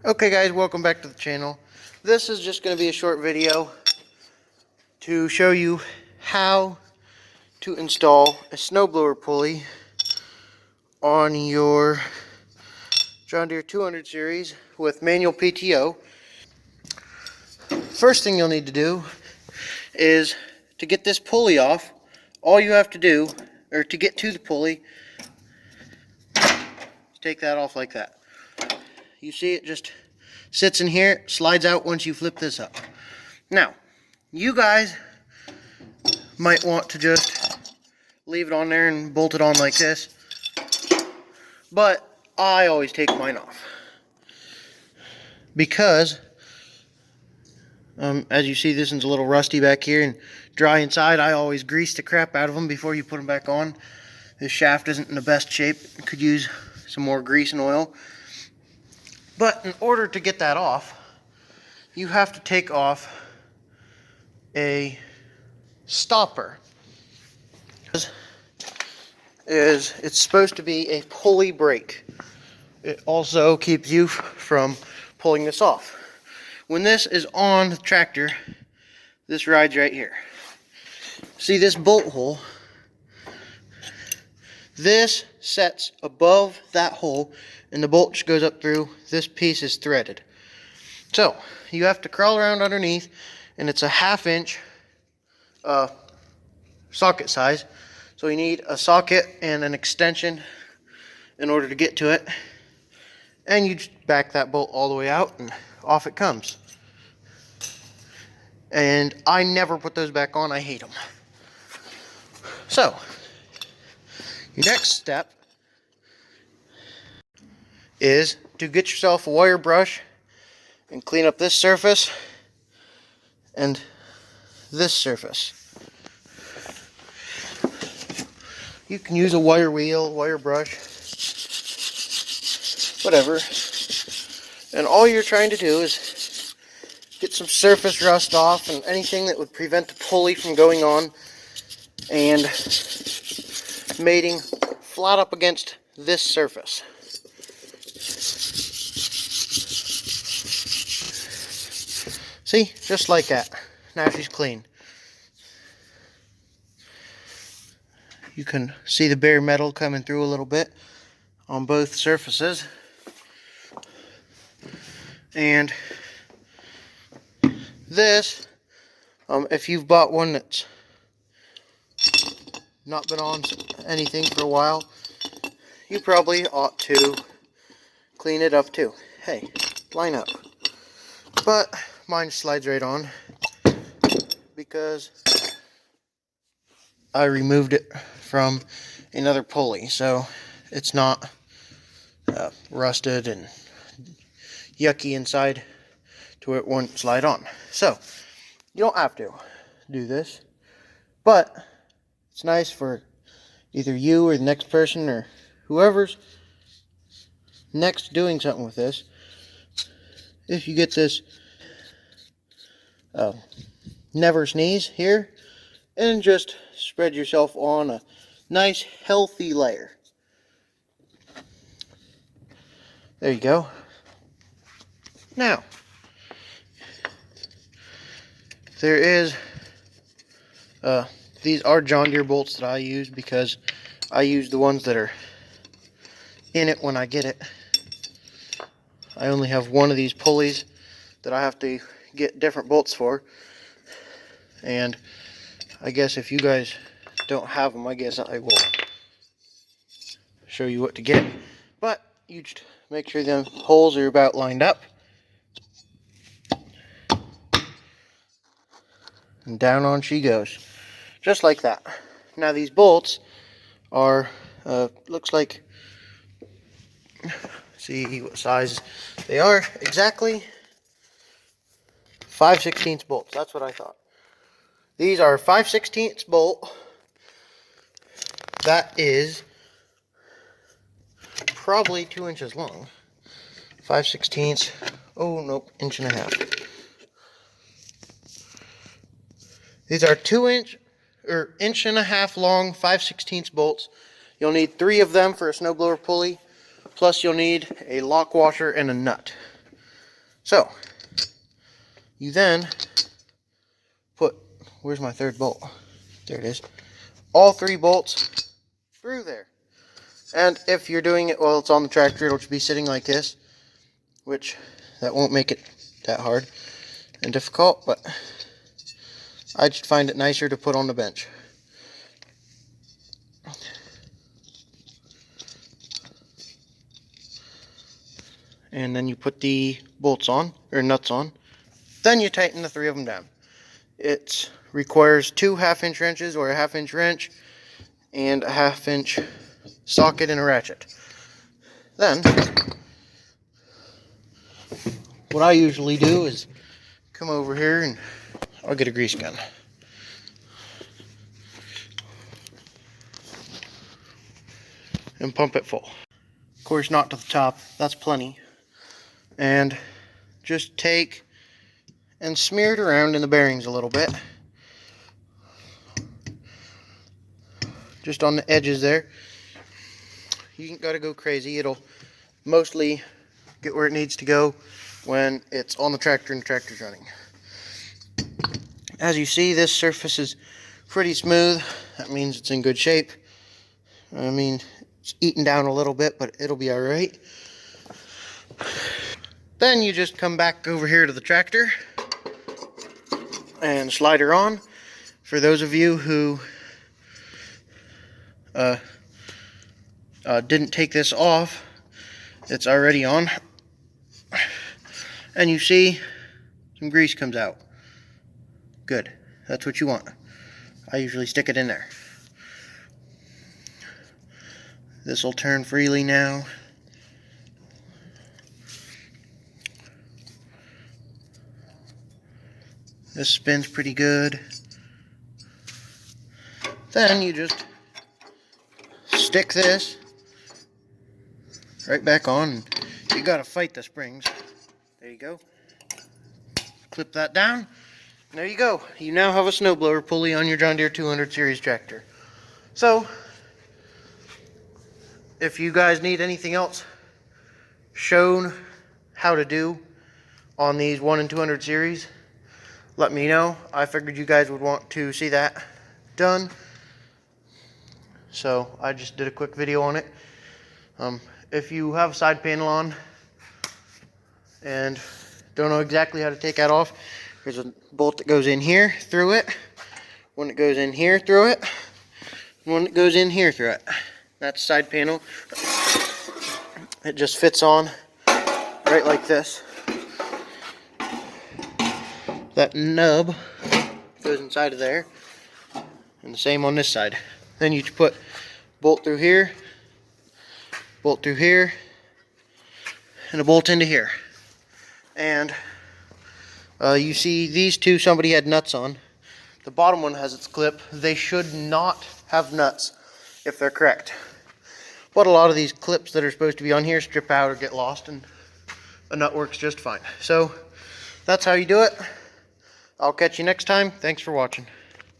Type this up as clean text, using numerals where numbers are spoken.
Okay guys, welcome back to the channel. This is just going to be a short video to show you how to install a snowblower pulley on your John Deere 200 series with manual PTO. First thing you'll need to do is to get this pulley off. All you have to do, or to get to the pulley, is take that off like that. You see it just sits in here, slides out once you flip this up. Now, you guys might want to just leave it on there and bolt it on like this, but I always take mine off because as you see, this one's a little rusty back here and dry inside. I always grease the crap out of them before you put them back on. This shaft isn't in the best shape. It could use some more grease and oil. But in order to get that off, you have to take off a stopper. It's supposed to be a pulley brake. It also keeps you from pulling this off. When this is on the tractor, this rides right here. See this bolt hole? This sets above that hole and the bolt just goes up through. This piece is threaded. So you have to crawl around underneath, and it's a 1/2 inch socket size. So you need a socket and an extension in order to get to it. And you just back that bolt all the way out and off it comes. And I never put those back on. I hate them. So your next step is to get yourself a wire brush and clean up this surface and this surface. You can use a wire wheel, wire brush, whatever. And all you're trying to do is get some surface rust off and anything that would prevent the pulley from going on and mating flat up against this surface. See, just like that. Now she's clean. You can see the bare metal coming through a little bit on both surfaces. And this, if you've bought one that's not been on anything for a while, you probably ought to clean it up too. Hey, line up. But mine slides right on because I removed it from another pulley, so it's not rusted and yucky inside to where it won't slide on. So you don't have to do this, but it's nice for either you or the next person or whoever's next doing something with this. If you get this never sneeze here and just spread yourself on a nice healthy layer. There you go. Now there is these are John Deere bolts that I use because I use the ones that are in it when I get it. I only have one of these pulleys that I have to get different bolts for, and I guess if you guys don't have them, I guess I will show you what to get. But you just make sure the holes are about lined up, and down on she goes, just like that. Now these bolts are looks like, see what size they are exactly. 5/16 bolts. That's what I thought. These are 5/16 bolt. That is probably 2 inches long. 5/16. Oh nope, 1.5 inches. These are 2-inch or 1.5 inch long 5/16 bolts. You'll need 3 of them for a snowblower pulley. Plus you'll need a lock washer and a nut. So you then put, where's my third bolt? There it is. All 3 bolts through there. And if you're doing it while it's on the tractor, it'll just be sitting like this, which that won't make it that hard and difficult, but I just find it nicer to put on the bench. And then you put the bolts on, or nuts on. Then you tighten the 3 of them down. It requires 2 1/2-inch wrenches, or a 1/2-inch wrench, and a 1/2-inch socket and a ratchet. Then, what I usually do is come over here and I'll get a grease gun. And pump it full. Of course, not to the top, that's plenty. And just take and smear it around in the bearings a little bit. Just on the edges there. You ain't gotta go crazy. It'll mostly get where it needs to go when it's on the tractor and the tractor's running. As you see, this surface is pretty smooth. That means it's in good shape. I mean, it's eaten down a little bit, but it'll be alright. Then you just come back over here to the tractor and slide her on. For those of you who didn't take this off, it's already on. And you see some grease comes out. Good. That's what you want. I usually stick it in there. This will turn freely now. This spins pretty good. Then you just stick this right back on. You gotta fight the springs. There you go. Clip that down. There you go. You now have a snowblower pulley on your John Deere 200 series tractor. So, if you guys need anything else shown how to do on these 1 and 200 series, let me know. I figured you guys would want to see that done. So I just did a quick video on it. If you have a side panel on and don't know exactly how to take that off, there's a bolt that goes in here through it, one that goes in here through it, and one that goes in here through it. That's the side panel. It just fits on right like this. That nub goes inside of there, and the same on this side. Then you put bolt through here, and a bolt into here. And you see these two, somebody had nuts on. The bottom one has its clip. They should not have nuts if they're correct. But a lot of these clips that are supposed to be on here strip out or get lost, and a nut works just fine. So that's how you do it. I'll catch you next time. Thanks for watching.